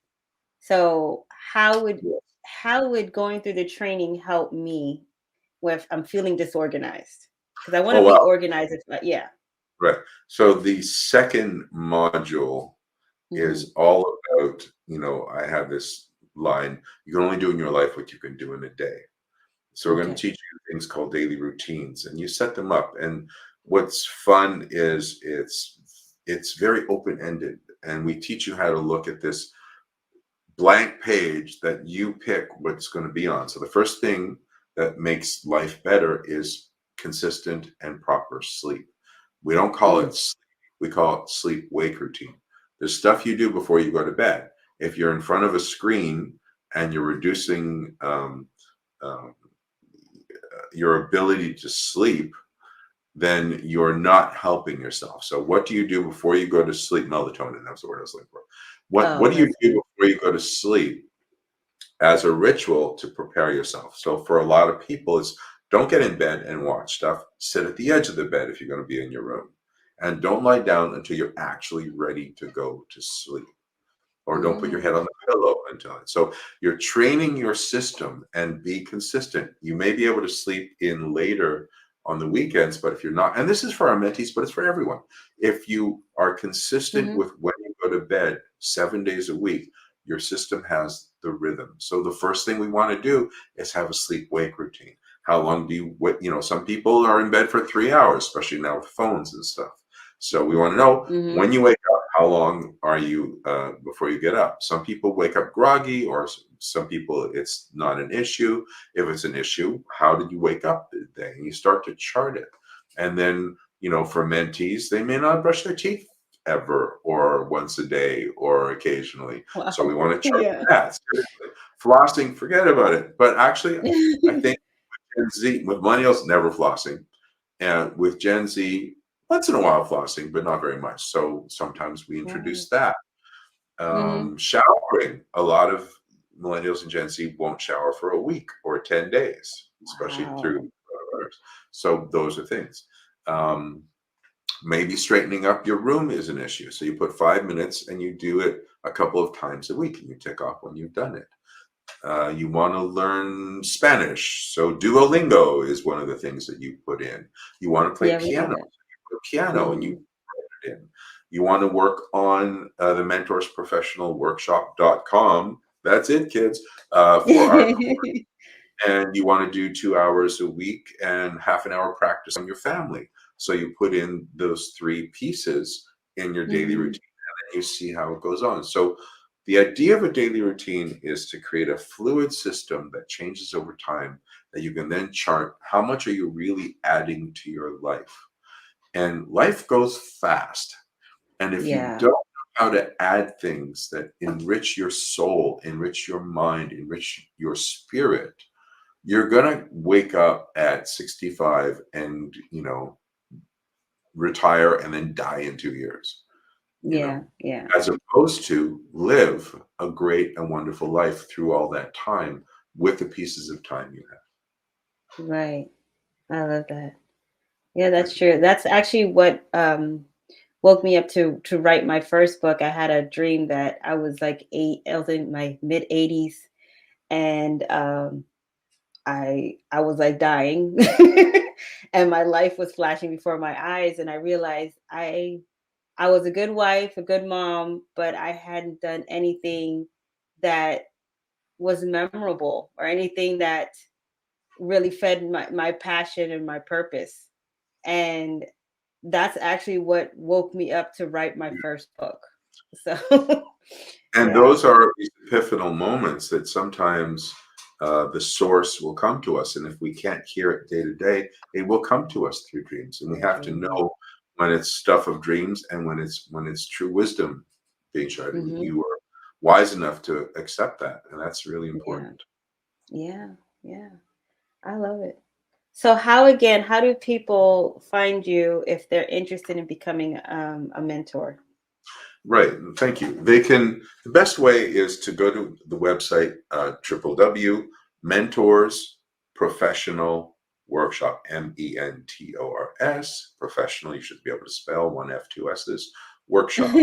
So how would going through the training help me with I'm feeling disorganized? Because I want Oh to be wow! organized. Yeah. Right. So the second module Hmm. is all about, I have this line, you can only do in your life what you can do in a day. So we're going to Okay. teach you things called daily routines and you set them up. And what's fun is it's very open-ended, and we teach you how to look at this blank page that you pick what's going to be on. So the first thing that makes life better is consistent and proper sleep. We don't call it sleep, we call it sleep wake routine. There's stuff you do before you go to bed. If you're in front of a screen and you're reducing um, your ability to sleep, then you're not helping yourself. So what do you do before you go to sleep? Melatonin, that's the word I was looking for. What Oh, do you that's do before you go to sleep as a ritual to prepare yourself? So for a lot of people, it's don't get in bed and watch stuff. Sit at the edge of the bed if you're going to be in your room. And don't lie down until you're actually ready to go to sleep. Or don't put your head on the pillow until it. So you're training your system, and be consistent. You may be able to sleep in later on the weekends, but if you're not, and this is for our mentees, but it's for everyone. If you are consistent with when you go to bed 7 days a week, your system has the rhythm. So the first thing we want to do is have a sleep wake routine. How long do you wait? You know, some people are in bed for 3 hours, especially now with phones and stuff. So we want to know when you wake up, how long are you before you get up? Some people wake up groggy, or some people it's not an issue. If it's an issue, how did you wake up the day? And you start to chart it. And then, you know, for mentees, they may not brush their teeth ever, or once a day, or occasionally. So we wow. want to chart Yeah. that. Seriously. Flossing, forget about it. But actually, I think Gen Z, with millennials, never flossing. And with Gen Z, once in a while flossing, but not very much. So sometimes we Right. introduce that. Showering, a lot of millennials and Gen Z won't shower for a week or 10 days, especially through Wow. coronavirus. So those are things. Um, Maybe straightening up your room is an issue. So you put 5 minutes and you do it a couple of times a week, and you tick off when you've done it. You want to learn Spanish, so Duolingo is one of the things that you put in. You want to play Yeah, we do piano, that. so you put piano and you put it in. You want to work on the mentorsprofessionalworkshop.com. That's it, kids, for our and you want to do 2 hours a week and half an hour practice on your family. So you put in those three pieces in your daily routine, and then you see how it goes on. So the idea of a daily routine is to create a fluid system that changes over time, that you can then chart how much are you really adding to your life. And life goes fast. And if you Yeah. don't know how to add things that enrich your soul, enrich your mind, enrich your spirit, you're gonna wake up at 65 and, you know, retire and then die in 2 years, you Yeah. know, Yeah. as opposed to live a great and wonderful life through all that time with the pieces of time you have. Right. I love that. Yeah, that's Thank you. true. That's actually what woke me up to write my first book. I had a dream that I was like I was in my mid 80s, and I was like dying, and my life was flashing before my eyes, and I realized I was a good wife, a good mom, but I hadn't done anything that was memorable, or anything that really fed my passion and my purpose. And that's actually what woke me up to write my first book. So And yeah. those are these epiphanal moments that sometimes the source will come to us. And if we can't hear it day to day, it will come to us through dreams. And we have to Yeah. know when it's stuff of dreams and when it's true wisdom being shared. And Hmm. you are wise enough to accept that. And that's really Yeah. important. Yeah. Yeah. I love it. So how do people find you if they're interested in becoming a mentor? Right. Thank you. The best way is to go to the website, www mentors professional workshop, mentors, professional. You should be able to spell one F, two S's, workshop.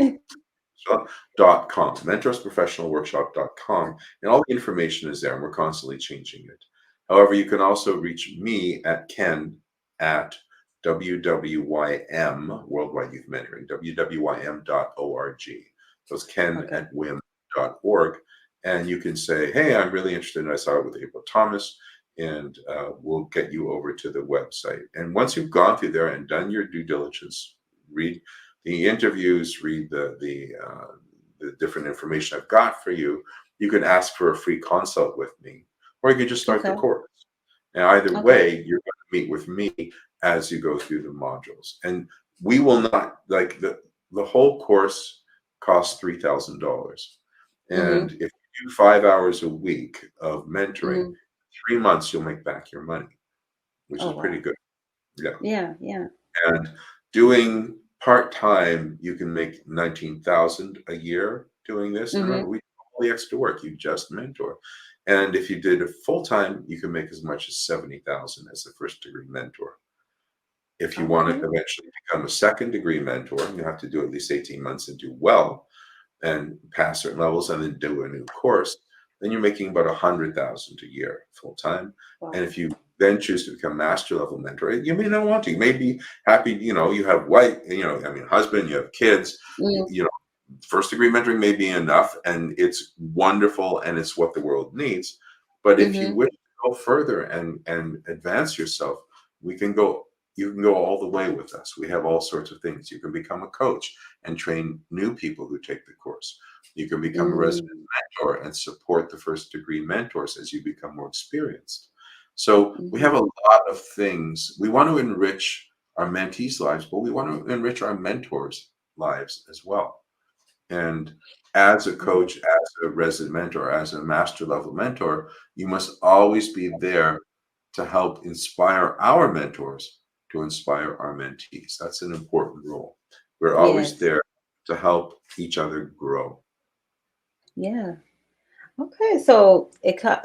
.com, mentorsprofessionalworkshop.com, and all the information is there, and we're constantly changing it. However, you can also reach me at Ken at WWYM, Worldwide Youth Mentoring, WWYM.org. So it's Ken Okay. at WIM.org. And you can say, hey, I'm really interested, and I saw it with April Thomas, and we'll get you over to the website. And once you've gone through there and done your due diligence, read the interviews, read the different information I've got for you. You can ask for a free consult with me, or you can just start the Okay. course. And either Okay. way, you're going to meet with me as you go through the modules. And we will not, like, the whole course costs $3,000. And Mhm. if you do 5 hours a week of mentoring, Mhm. 3 months you'll make back your money, which Oh is pretty wow. good. Yeah. Yeah. Yeah. And doing part-time, you can make 19,000 a year doing this. And remember, Mhm. we do all the extra work, you just mentor. And if you did it full-time, you can make as much as 70,000 as a first-degree mentor. If you want Okay. to eventually become a second-degree mentor, you have to do at least 18 months and do well and pass certain levels and then do a new course, then you're making about 100,000 a year full time. And Wow. if you then choose to become master level mentor, you may not want to. You may be happy, you have wife, I mean, husband, you have kids, Mm. first degree mentoring may be enough and it's wonderful and it's what the world needs. But if you Mhm. wish to go further and advance yourself, we can go you can go all the way with us. We have all sorts of things. You can become a coach and train new people who take the course. You can become a resident Mm. mentor and support the first degree mentors as you become more experienced. So we have Mhm. a lot of things. We want to enrich our mentees' lives, but we want to enrich our mentors' lives as well. And as a Mhm. coach, as a resident mentor, as a master level mentor, you must always be there to help inspire our mentors to inspire our mentees. That's an important role. We're always Yes. there to help each other grow. Yeah. Okay. So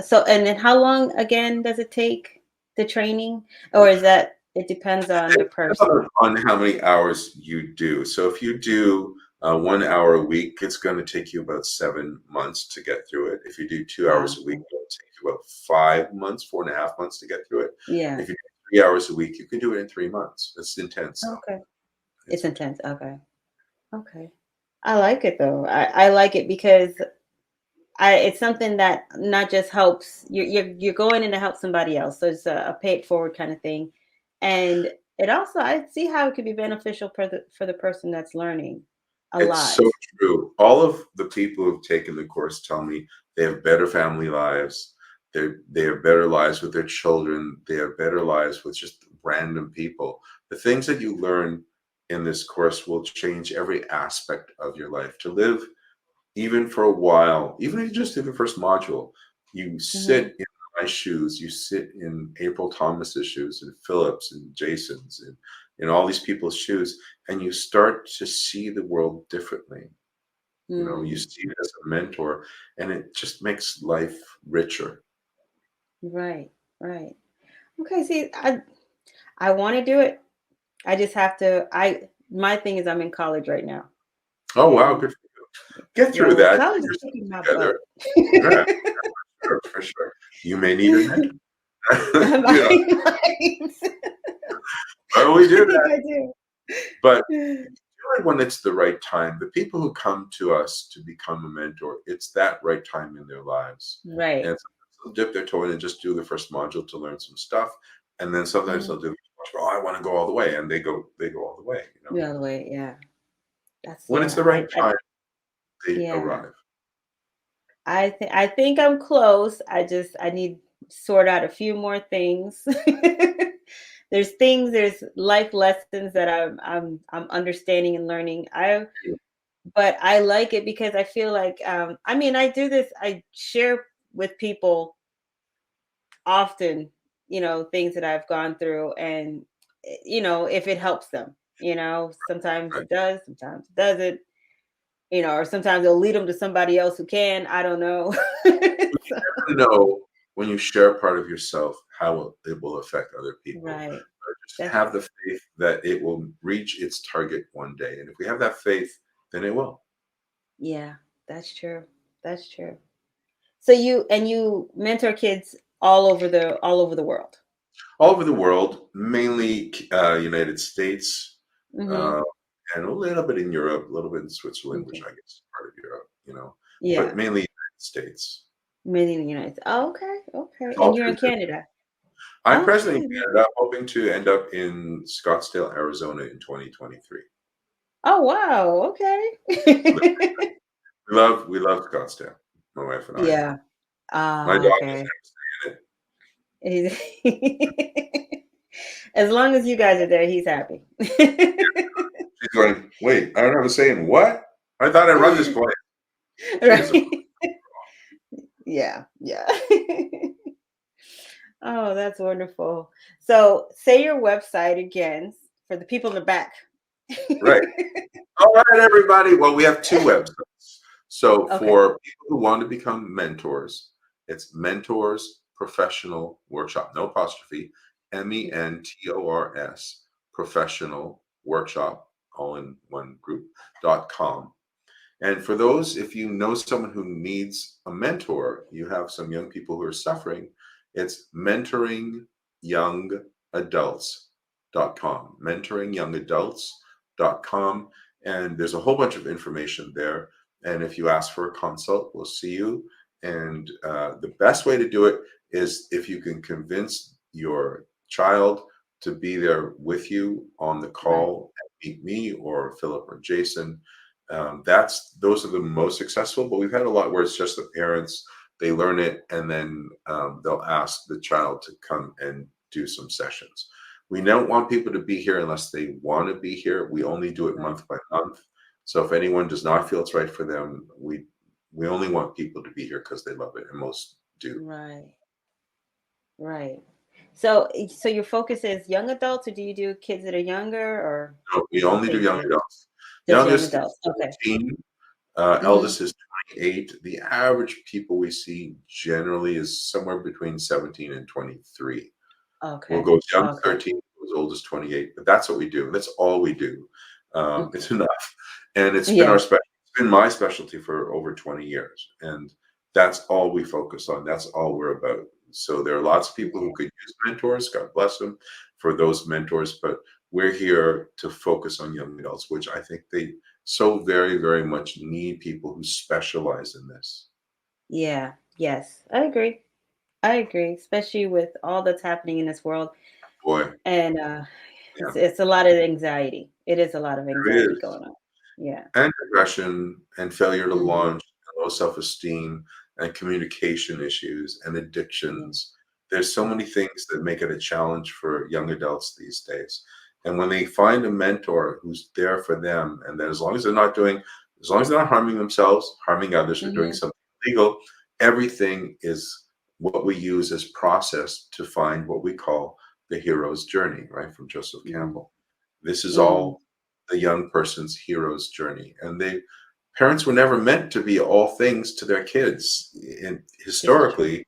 so and then how long again does it take the training, or is that it depends on the It depends person? on how many hours you do. So if you do 1 hour a week, it's going to take you about 7 months to get through it. If you do 2 hours Wow. a week, it'll take you about 5 months, 4.5 months to get through it. Yeah. If you do 3 hours a week, you can do it in 3 months. It's intense, though. Okay. It's It's intense. intense. Okay. Okay. I like it though. I like it because it's something that not just helps you're going in to help somebody else. So it's a pay it forward kind of thing. And it also I see how it could be beneficial for the person that's learning a It's lot. so true. All of the people who've taken the course tell me they have better family lives. They have better lives with their children. They have better lives with just random people. The things that you learn in this course will change every aspect of your life. To live even for a while, even if you just do the first module, you Hmm. sit in my shoes, you sit in April Thomas's shoes, and Philip's, and Jason's, and in all these people's shoes, and you start to see the world differently. You Mm, see it as a mentor, and it just makes life richer. right, right. Okay, see, I want to do it. I just have to my thing is I'm in college right now. Oh wow, And good. Get yeah, through well, that. college Get is yourself kicking my butt. together. Yeah, sure, for sure. You may need a mentor. I you know, might. well, we do I think that, I do. but do it when it's the right time. The people who come to us to become a mentor, it's that right time in their lives. Right. And sometimes they'll dip their toe in and just do the first module to learn some stuff. And then sometimes Mhm. they'll do, oh, I want to go all the way. And they go all the way. The other way, yeah. That's When it's yeah. the right time, they Yeah. arrive. I think I'm close. I need to sort out a few more things. There's life lessons that I'm understanding and learning. But I like it because I feel like I mean I do this I share with people often, things that I've gone through and if it helps them, sometimes Right. it does, sometimes it doesn't, or sometimes it'll lead them to somebody else who can, I don't know. So, Know when you share part of yourself how it will affect other people. right. Just That's have the faith that it will reach its target one day. And if we have that faith, then it will. yeah, that's true. That's true. So you mentor kids all over the world. All over the world, mainly United States, Mhm. uh, and a little bit in Europe, a little bit in Switzerland, which Okay. I guess is part of Europe, but Yeah. mainly United States. Many in the United States. Oh, okay. Okay. And All you're through in Canada. I'm presently Okay. in Canada, hoping to end up in Scottsdale, Arizona in 2023. Oh, wow. Okay. We love Scottsdale, my wife and I. Yeah. My Ah, dog is okay. in it. As long as you guys are there, he's happy. She's going, wait, I don't have a say in what? I thought I run this place. She is, of Right. course. Yeah. Yeah. Oh, that's wonderful. So, say your website again for the people in the back. Right. All right, everybody. Well, we have two websites. So Okay. for people who want to become mentors, it's Mentors Professional Workshop, no apostrophe, Mentors Professional Workshop, all in one group.com. And for those, if you know someone who needs a mentor, you have some young people who are suffering, it's mentoringyoungadults.com. Mentoringyoungadults.com. And there's a whole bunch of information there. And if you ask for a consult, we'll see you. And the best way to do it is if you can convince your child to be there with you on the Right. call and meet me or Philip or Jason. Those are the most successful, but we've had a lot where it's just the parents, they learn it, and then they'll ask the child to come and do some sessions. We don't want people to be here unless they want to be here. We only do it Right. month by month. So if anyone does not feel it's right for them, we only want people to be here because they love it, and most do. Right. Right. So your focus is young adults, or do you do kids that are younger, or So we some only do kids young that are adults. just young Youngest is adults? Okay. 17. Hmm. Eldest is 28. The average people we see generally is somewhere between 17 and 23. We'll Okay. go young Okay. 13, goes old as 28, but that's what we do. That's all we do. It's Okay. enough. And it's been Yeah. it's been my specialty for over 20 years. And that's all we focus on. That's all we're about. So there are lots of people who Yeah. could use mentors. God bless them for those mentors. But we're here to focus on young adults, which I think they so very, very much need people who specialize in this. Yeah. Yes. I agree. I agree, especially with all that's happening in this world, Boy, and yeah, it's a lot of anxiety. It is a lot of there anxiety is. going on. Yeah. And depression and failure to Hmm. launch, and low self-esteem and communication issues and Yeah. addictions. There's so Yeah. many things that make it a challenge for young adults these days. And when they find a mentor who's there for them, and that as long as they're not harming themselves, harming others, or doing Hmm. something illegal, everything is what we use as process to find what we call the hero's journey, right? From Joseph Mm. Campbell. This is Mm. all the young person's hero's journey. And parents were never meant to be all things to their kids. And This is true. historically,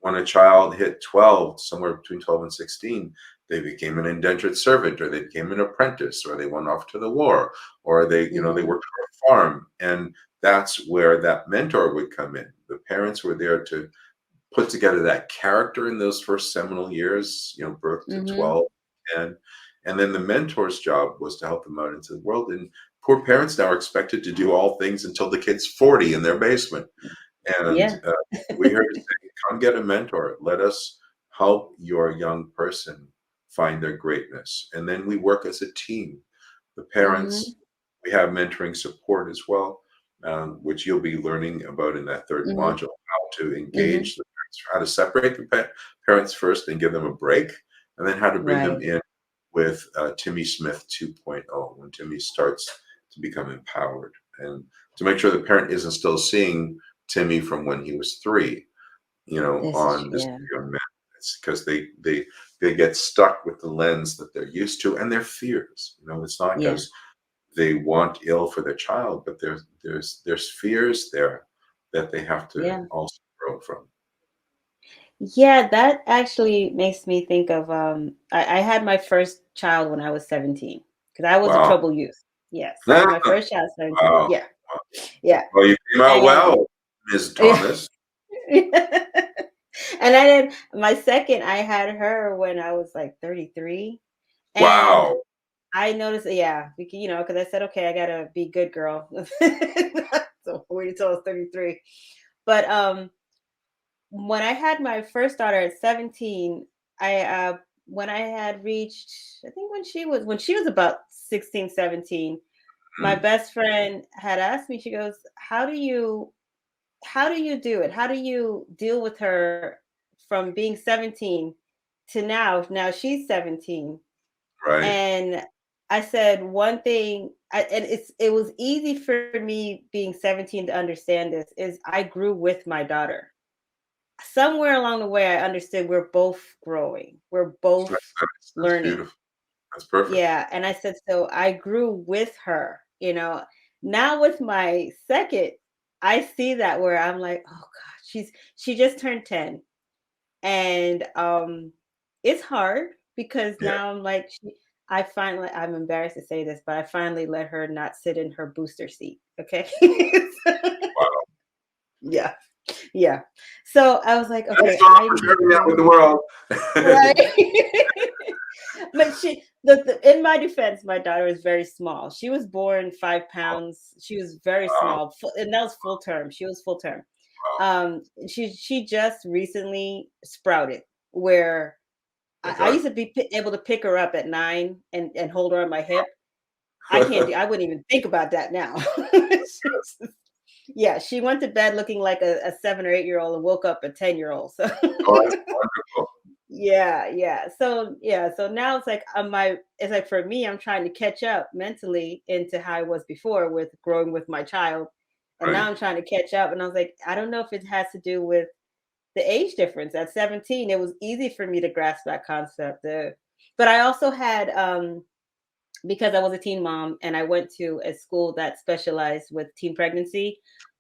when a child hit 12, somewhere between 12 and 16, they became an indentured servant, or they became an apprentice, or they went off to the war, or they Hmm. worked for a farm. And that's where that mentor would come in. The parents were there to put together that character in those first seminal years, birth to Hmm. 12, and and then the mentor's job was to help them out into the world. And poor parents now are expected to do all things until the kid's 40 in their basement. And Yeah. we're here to say, come get a mentor. Let us help your young person find their greatness. And then we work as a team. The Hmm. parents, we have mentoring support as well, which you'll be learning about in that third Hmm. module, how to Hmm. engage the parents, how to separate the parents first and give them a break, and then how to bring them Right. in with Timmy Smith 2.0 when Timmy starts to become empowered, and to make sure the parent isn't still seeing Timmy from when he was 3, This is on this yeah. young man. It's because they get stuck with the lens that they're used to and their fears. It's not Yeah. because they want ill for their child, but there's fears there that they have to Yeah. also grow from. Yeah, that actually makes me think of I had my first child when I was 17 because I was a Wow. trouble youth. Yes, I had my first child at 17. Wow. Yeah, yeah. Well, you came out And well, Ms. Thomas. and I did my second, I had her when I was like 33. And Wow. I noticed, yeah, because I said, okay, I gotta be good girl. So wait until I was 33. But when I had my first daughter at 17, I when I had reached, I think when she was about 16, 17, my best friend had asked me, she goes, how do you do it? How do you deal with her from being 17 to now? Now she's 17. Right. And I said one thing, and it was easy for me being 17 to understand this, is I grew with my daughter. Somewhere along the way, I understood we're both growing. We're both That's learning. beautiful. That's perfect. Yeah. And I said, so I grew with her, you know. Now with my second, I see that where I'm like, oh God, she just turned 10. And it's hard because Yeah. now I'm like, I finally, I'm embarrassed to say this, but I finally let her not sit in her booster seat. Okay. Wow. Yeah. Yeah. So I was like, That's okay, all I for sharing that with know. the world. Right. But in my defense, my daughter is very small. She was born 5 pounds. She was very Wow. small, and that was full term. She was full term. Wow. She just recently sprouted where Thank I God. used to be able to pick her up at 9 and hold her on my hip. I can't do. I wouldn't even think about that now. Yeah, she went to bed looking like a 7 or 8 year old and woke up a 10-year-old. So Oh, that's wonderful. yeah, yeah. So yeah, so now it's like it's like for me, I'm trying to catch up mentally into how I was before with growing with my child. And now Right. I'm trying to catch up. And I was like, I don't know if it has to do with the age difference. At 17, it was easy for me to grasp that concept. But I also had because I was a teen mom and I went to a school that specialized with teen pregnancy,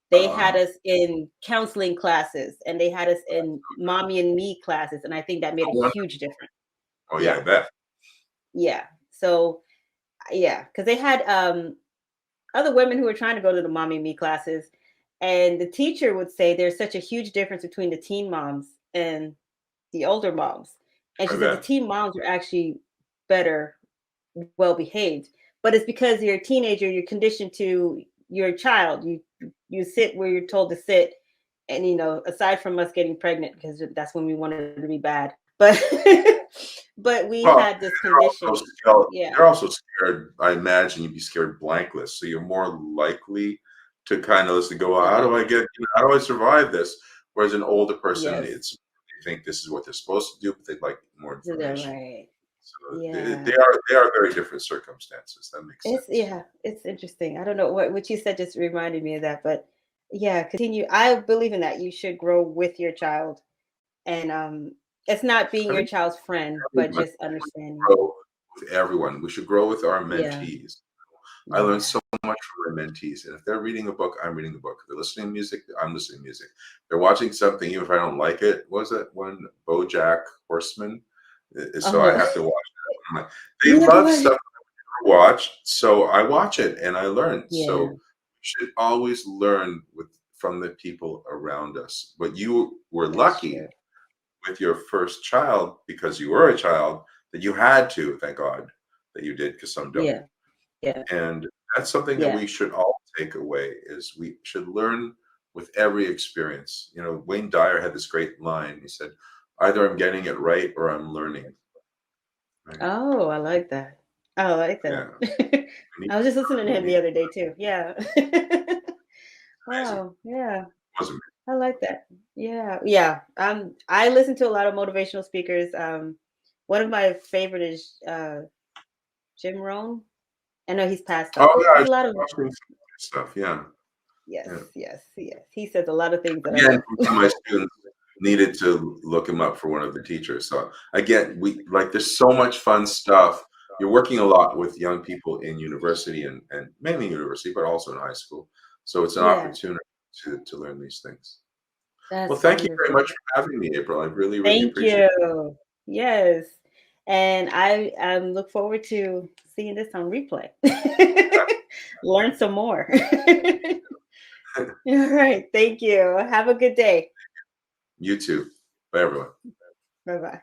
they had Uh, us in counseling classes and they had us in mommy and me classes. And I think that made a huge difference. oh yeah, Yeah. I bet. Yeah. So yeah, because they had other women who were trying to go to the mommy and me classes. And the teacher would say there's such a huge difference between the teen moms and the older moms. And I she said the bet. teen moms are actually better, well behaved, but it's because you're a teenager, you're conditioned to your child. You sit where you're told to sit, and aside from us getting pregnant, because that's when we wanted to be bad, but but we Well, had this conditioning. Yeah, they're also scared. I imagine you'd be scared blankless, so you're more likely to kind of listen, go, well, how do I get, how do I survive this? Whereas an older person, yes, they think this is what they're supposed to do, but they'd like more is that information. right? So Yeah, they are very different circumstances. That makes sense. it's interesting. I don't know what you said just reminded me of that, but yeah, continue. I believe in that. You should grow with your child, and it's not being I your think child's friend, but everyone just understanding. should grow with everyone. We should grow with our Yeah, mentees. I learned yeah. so much from my mentees, and if they're reading a book, I'm reading the book. If they're listening to music, I'm listening to music. They're watching something, even if I don't like it. What was that one, BoJack Horseman? So I Oh, have to watch that. They you have to love watch stuff it. I watch, so I watch it and I learn. So Yeah, we should always learn from the people around us. But you were that's lucky true. with your first child because you were a child that you had to. Thank God that you did, because some don't. Yeah, yeah, And that's something that yeah. we should all take away is we should learn with every experience. Wayne Dyer had this great line. He said, either I'm getting it right or I'm learning. Right? Oh, I like that. I like Yeah. that. We need I was just listening to we him need the other day too. Yeah. amazing. Wow. Yeah. Wasn't I like that. Yeah. Yeah. I listen to a lot of motivational speakers. One of my favorite is Jim Rohn. I know he's passed Oh on. yeah, I There's was a lot of watching some stuff. Yeah. yes, Yeah. yes, yes. He says a lot of things that I Again, love. some of my students needed to look him up for one of the teachers. So again, there's so much fun stuff. You're working a lot with young people in university and mainly university, but also in high school. So it's an Yeah, opportunity to learn these things. Well, that's thank you very much wonderful. for having me, April. I really, really Thank appreciate it. you. Yes. And I look forward to seeing this on replay. Learn some more. All right. Thank you. Have a good day. You too. Bye, everyone. Bye bye.